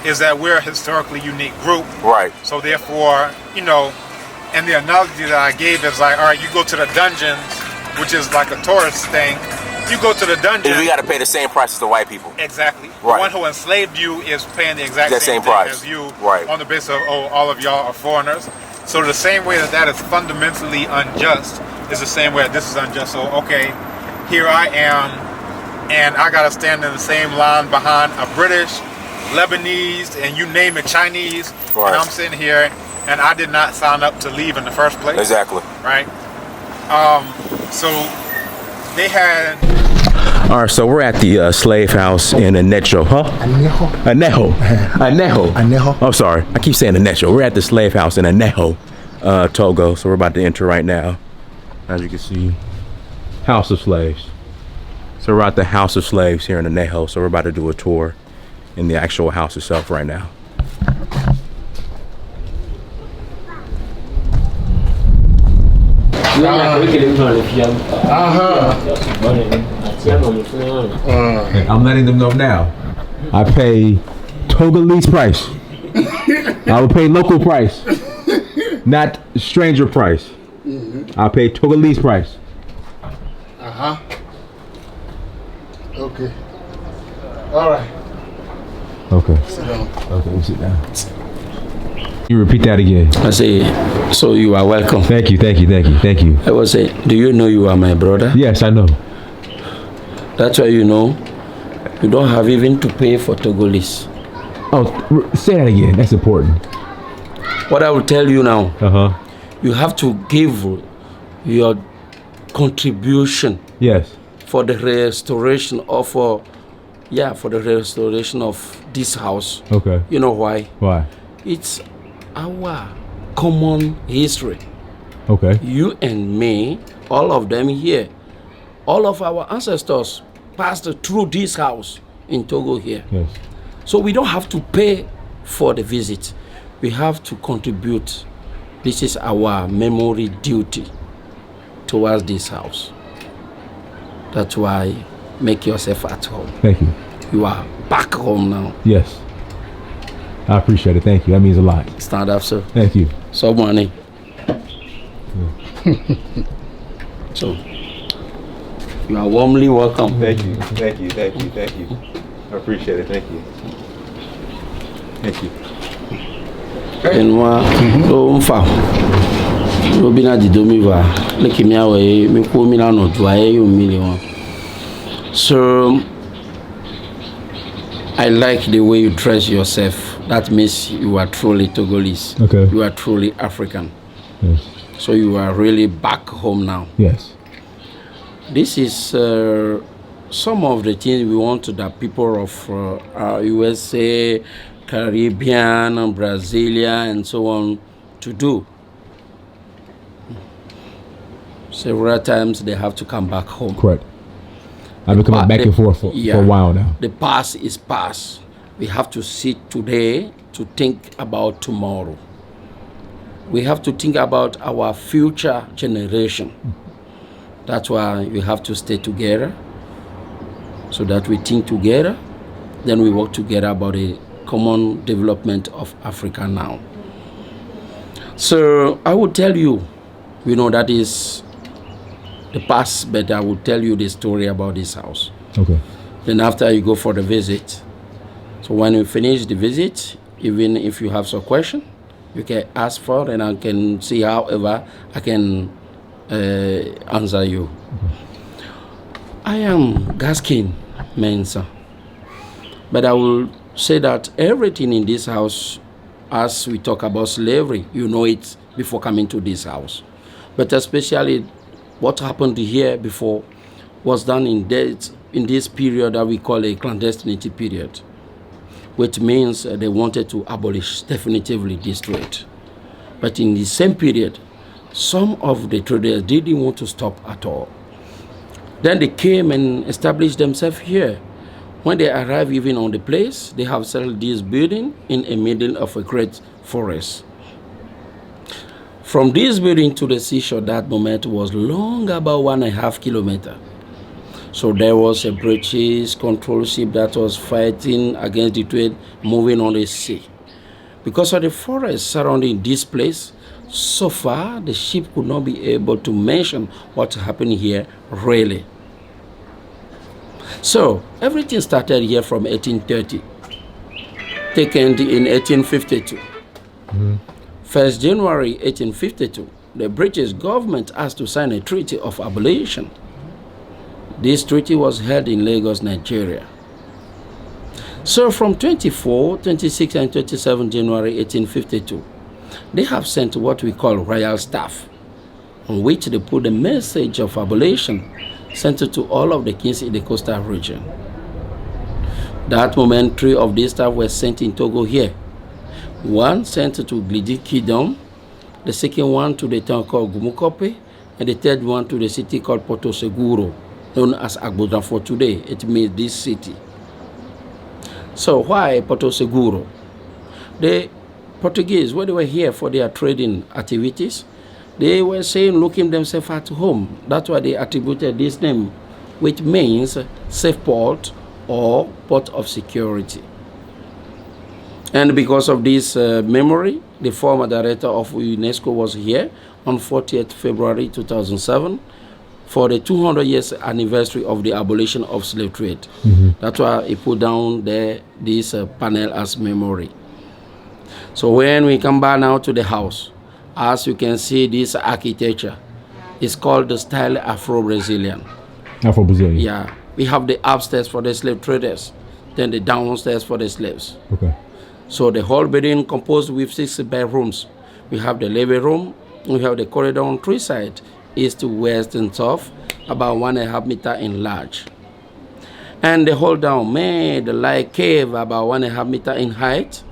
is that we're a historically unique group. Right. So therefore, and the analogy that I gave is like, all right, you go to the dungeons, which is like a tourist thing. You go to the dungeon. We got to pay the same price as the white people. Exactly. Right. The one who enslaved you is paying the exact same price as you, right. on the basis of, all of y'all are foreigners. So the same way that is fundamentally unjust is the same way that this is unjust. So, okay, here I am, and I got to stand in the same line behind a British, Lebanese, and you name it, Chinese, right. and I'm sitting here, and I did not sign up to leave in the first place. Exactly. Right? So they had... All right, so we're at the slave house in Anejo, huh? Anejo. I'm sorry, I keep saying Anejo. We're at the slave house in Anejo, Togo. So we're about to enter right now. As you can see, House of Slaves. So we're at the House of Slaves here in Anejo. So we're about to do a tour in the actual house itself right now. I'm letting them know now. I pay Togolese price. I will pay local price, not stranger price. I pay Togolese price. Okay. All right. Okay. Sit down. Okay, we sit down. You repeat that again. I say, so you are welcome. Thank you. I was saying, do you know you are my brother? Yes, I know. That's why you don't have even to pay for Togolese. Oh, say that again. That's important. What I will tell you now, you have to give your contribution. Yes. For the restoration of, this house. Okay. You know why? Why? It's our common history. Okay. You and me, all of them here, all of our ancestors passed through this house in Togo here. Yes. So we don't have to pay for the visit. We have to contribute. This is our memory duty towards this house. That's why make yourself at home. Thank you. You are back home now. Yes. I appreciate it. Thank you. That means a lot. Stand up, sir. Thank you. So money. So, you are warmly welcome. Thank you. I appreciate it. Thank you. Enwa o mfa o bi na didomi va leki mi awe mi ko mi na no do aye yo mi le won. So I like the way you dress yourself. That means you are truly Togolese. Okay. You are truly African. Yes. So you are really back home now. Yes. This is some of the things we want that people of USA, Caribbean, Brasilia, and so on to do. Several times they have to come back home. Correct. I've been coming back and forth for a while now. The past is past. We have to sit today to think about tomorrow. We have to think about our future generation. That's why we have to stay together, so that we think together, then we work together about the common development of Africa now. So I will tell you, that is the past, but I will tell you the story about this house. Okay. Then after you go for the visit. So when you finish the visit, even if you have some question, you can ask for, and I can see however I can answer you. I am Gaskin Mensah, but I will say that everything in this house, as we talk about slavery, you know it before coming to this house. But especially what happened here before was done in this period that we call a clandestinity period, which means they wanted to abolish definitively this trade. But in the same period, some of the traders didn't want to stop at all. Then they came and established themselves here. When they arrived even on the place, they have settled this building in the middle of a great forest. From this building to the seashore, that moment was long, about 1.5 kilometers. So there was a British control ship that was fighting against the trade moving on the sea. Because of the forest surrounding this place, so far the ship could not be able to mention what happened here really. So everything started here from 1830, taken in 1852. 1st January 1852, the British government asked to sign a treaty of abolition. This treaty was held in Lagos, Nigeria. So from 24, 26, and 27 January 1852, they have sent what we call royal staff, on which they put the message of abolition sent it to all of the kings in the coastal region. That moment, 3 of these staff were sent in Togo here. One sent to Glidi Kingdom, the second one to the town called Gumukope, and the third one to the city called Porto Seguro, known as Agbodan for today. It means this city. So why Porto Seguro? The Portuguese, when they were here for their trading activities, they were saying looking themselves at home. That's why they attributed this name, which means safe port or port of security. And because of this memory, the former director of UNESCO was here on 40th February 2007 for the 200 years anniversary of the abolition of slave trade. That's why he put down there this panel as memory. So when we come back now to the house, as you can see, this architecture is called the style Afro-Brazilian. Afro-Brazilian. Yeah. We have the upstairs for the slave traders, then the downstairs for the slaves. Okay. So the whole building composed with 6 bedrooms. We have the living room, we have the corridor on 3 sides, east to west and south, about 1.5 meters in large. And the whole down made like cave about 1.5 meters in height,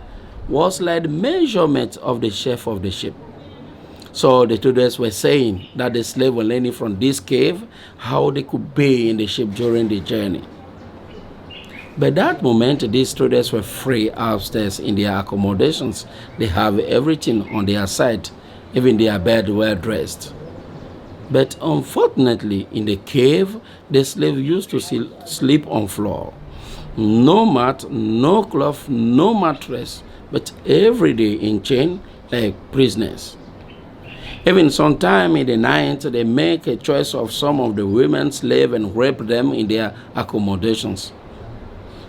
was like the measurement of the shape of the ship. So the traders were saying that the slaves were learning from this cave how they could be in the ship during the journey. By that moment, these traders were free upstairs in their accommodations. They have everything on their side, even their bed well dressed. But unfortunately, in the cave, the slaves used to sleep on floor. No mat, no cloth, no mattress, but every day in chain like prisoners. Even sometime in the night, they make a choice of some of the women slave and rape them in their accommodations.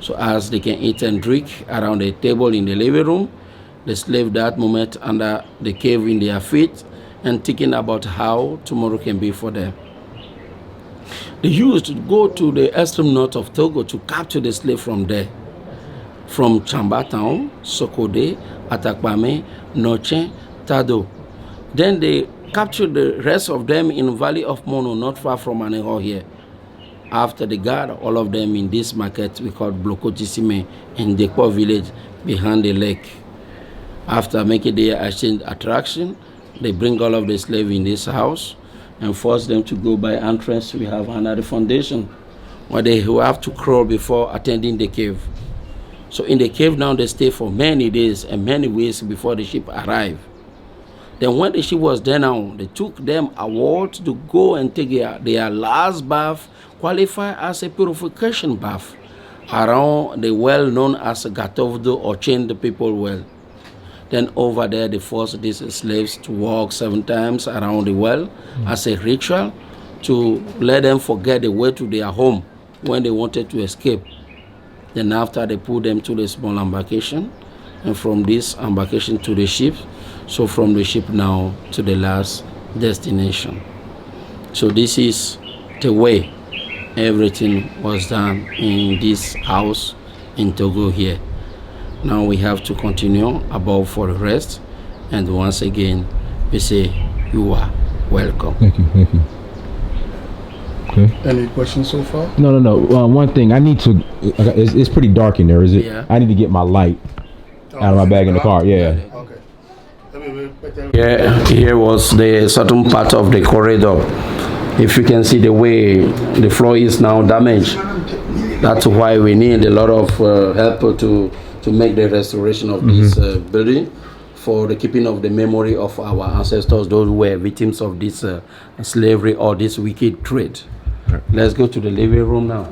So as they can eat and drink around the table in the living room, the slave that moment under the cave in their feet and thinking about how tomorrow can be for them. They used to go to the extreme north of Togo to capture the slave from there. From Chamba town, Sokode, Atakpame, Noche, Tado. Then they captured the rest of them in the valley of Mono, not far from Aneho here. After they got all of them in this market we call Blokotisime in Dekpo village behind the lake. After making their exchange attraction, they bring all of the slaves in this house and force them to go by entrance. We have another foundation where they will have to crawl before attending the cave. So in the cave now they stay for many days and many weeks before the ship arrived. Then when the ship was there now, they took them award to go and take their last bath, qualify as a purification bath around the well known as Gatovdo or Chain the People well. Then over there they forced these slaves to walk 7 times around the well as a ritual to let them forget the way to their home when they wanted to escape. Then after they put them to the small embarkation, and from this embarkation to the ship, so from the ship now to the last destination. So this is the way everything was done in this house in Togo here. Now we have to continue above for the rest, and once again we say you are welcome. Thank you, thank you. Okay. Any questions so far? No. One thing I need to. It's pretty dark in there. Is it? Yeah. I need to get my light out of my bag in the car. Yeah. Okay. Here was the certain part of the corridor. If you can see the way the floor is now damaged, that's why we need a lot of help to make the restoration of this building for the keeping of the memory of our ancestors, those who were victims of this slavery or this wicked trade. Let's go to the living room now.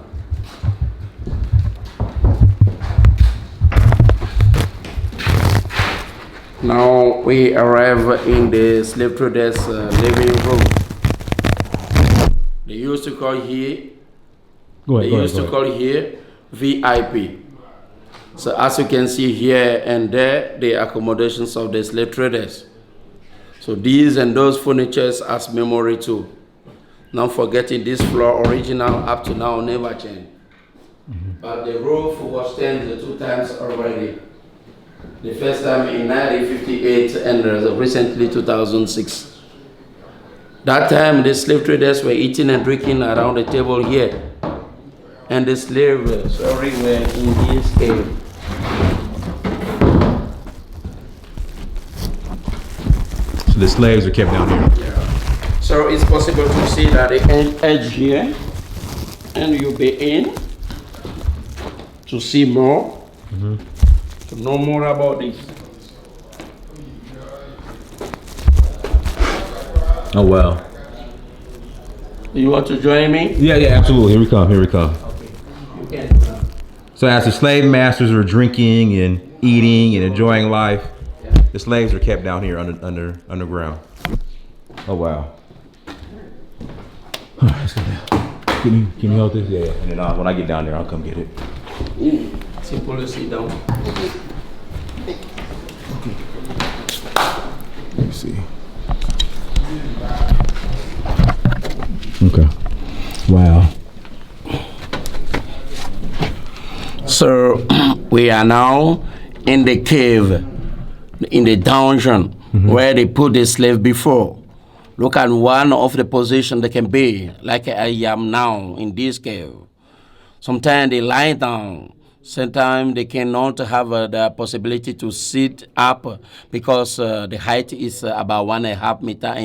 Now we arrive in the slave traders' living room. They used to call here. Call here VIP. So as you can see here and there, the accommodations of the slave traders. So these and those furnitures as memory too. Not forgetting this floor original up to now never changed. But the roof was changed 2 times already. The first time in 1958 and recently 2006. That time the slave traders were eating and drinking around the table here. And the slaves, were in this cave. So the slaves are kept down here. Yeah. So it's possible to see that the edge here, and you'll be in to see more, to know more about this. Oh wow. You want to join me? Yeah, absolutely. Here we come. You can. So as the slave masters are drinking and eating and enjoying life, the slaves are kept down here underground. Oh wow. All right, let's go down. Can you hold this? Yeah. And then when I get down there, I'll come get it. Simple, sit down. Let me see. Okay. Wow. So we are now in the cave, in the dungeon where they put the slave before. Look at one of the positions they can be, like I am now in this cave. Sometimes they lie down. Sometimes they cannot have the possibility to sit up because the height is about 1.5 meters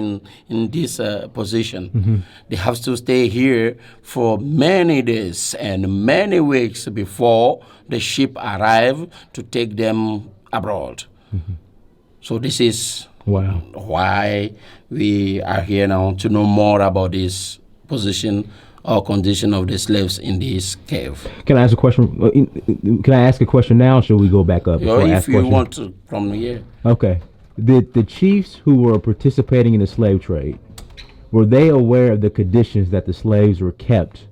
in this position. They have to stay here for many days and many weeks before the ship arrive to take them abroad. So this is why we are here now, to know more about this position or condition of the slaves in this cave. Can I ask a question? Can I ask a question now, or should we go back up? If you want to from here. Okay. The chiefs who were participating in the slave trade, were they aware of the conditions that the slaves were kept?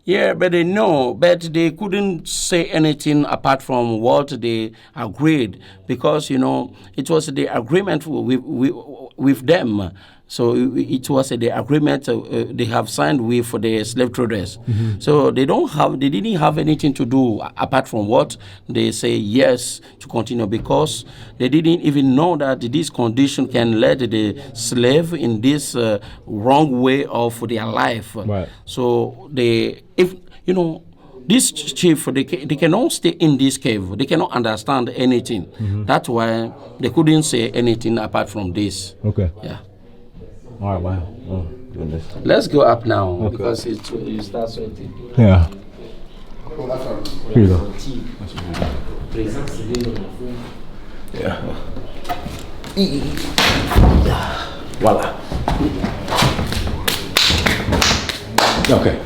Yeah, but they know, but they couldn't say anything apart from what they agreed, because, you know, it was the agreement with them. So it was the agreement they have signed with the slave traders. So they didn't have anything to do apart from what they say yes to continue, because they didn't even know that this condition can lead the slave in this wrong way of their life. Right. So this chief, they cannot stay in this cave. They cannot understand anything. That's why they couldn't say anything apart from this. Okay. Yeah. All right, wow. Oh, goodness. Let's go up now because you start sweating. Yeah. Here you go. Yeah. Voila. Okay.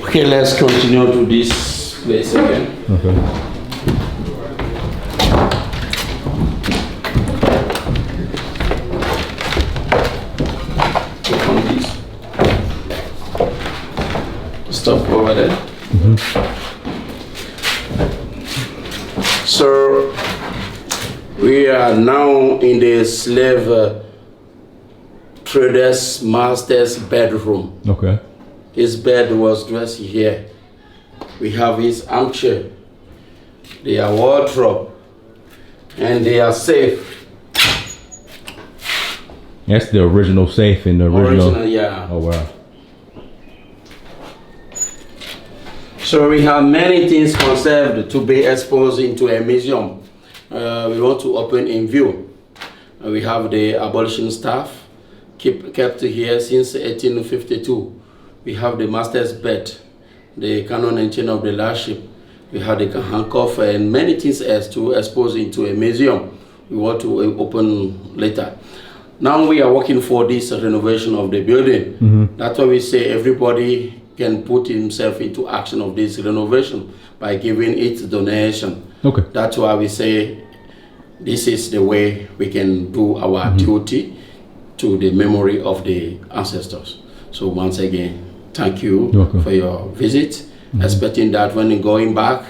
Okay, let's continue to this place again. Okay. Click on this. Stop over there. So we are now in the slave trader's master's bedroom. Okay. His bed was dressed here. We have his armchair, their wardrobe, and they are safe. That's the original safe in the original. Yeah. Oh wow. So we have many things conserved to be exposed into a museum. We want to open in view. We have the abolition staff, kept here since 1852. We have the master's bed, the canon and chain of the last ship. We have the handcuff and many things else to expose into a museum. We want to open later. Now we are working for this renovation of the building. That's why we say everybody can put himself into action of this renovation by giving its donation. Okay. That's why we say this is the way we can do our duty to the memory of the ancestors. So once again, thank you for your visit. Expecting that when you're going back,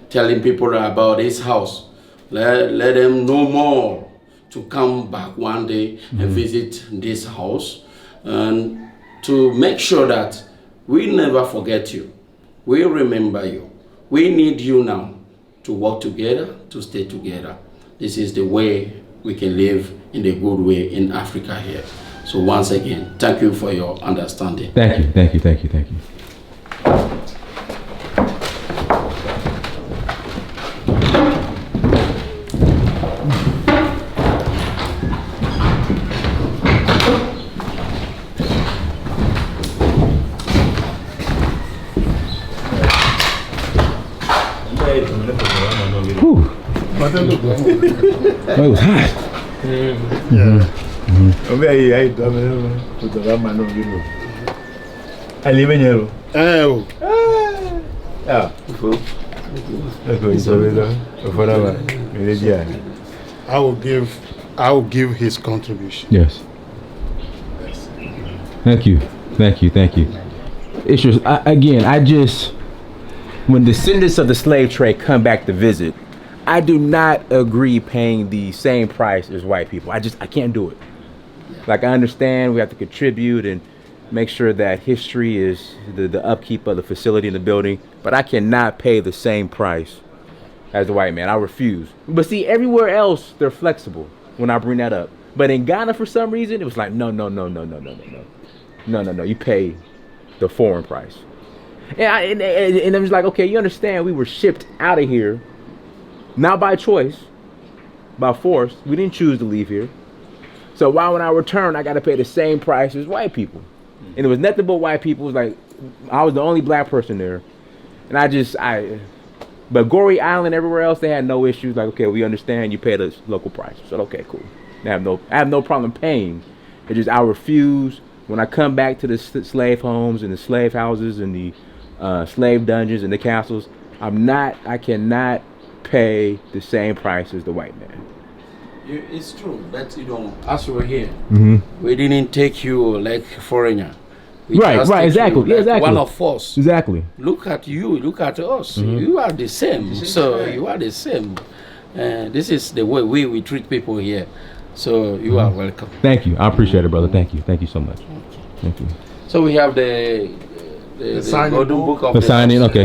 telling people about this house, let them know more to come back one day and visit this house, and to make sure that we never forget you. We remember you. We need you now to work together, to stay together. This is the way we can live in a good way in Africa here. So once again, thank you for your understanding. Thank you, thank you, thank you, thank you. Whew. Oh, it was hot. I will give his contribution. Yes. Thank you. Thank you. Thank you. It's just, when descendants of the slave trade come back to visit, I do not agree paying the same price as white people. I can't do it. Like, I understand we have to contribute and make sure that history is the upkeep of the facility and the building, but I cannot pay the same price as the white man. I refuse. But see, everywhere else, they're flexible when I bring that up. But in Ghana, for some reason, it was like, no. You pay the foreign price. And I'm just like, okay, you understand we were shipped out of here, not by choice, by force. We didn't choose to leave here. So why when I return, I got to pay the same price as white people? And it was nothing but white people. It was like, I was the only black person there. And but Goree Island, everywhere else, they had no issues. Like, okay, we understand you pay the local price. So, okay, cool. I have no problem paying. It's just I refuse. When I come back to the slave homes and the slave houses and the slave dungeons and the castles, I cannot pay the same price as the white man. It's true, but as we're here, we didn't take you like foreigner. We right, exactly. Like exactly. One of us. Exactly. Look at you, look at us. You are the same. So you are the same. This is the way we treat people here. So you are welcome. Thank you. I appreciate it, brother. Thank you. Thank you so much. Thank you. So we have the golden book of the signing. Okay.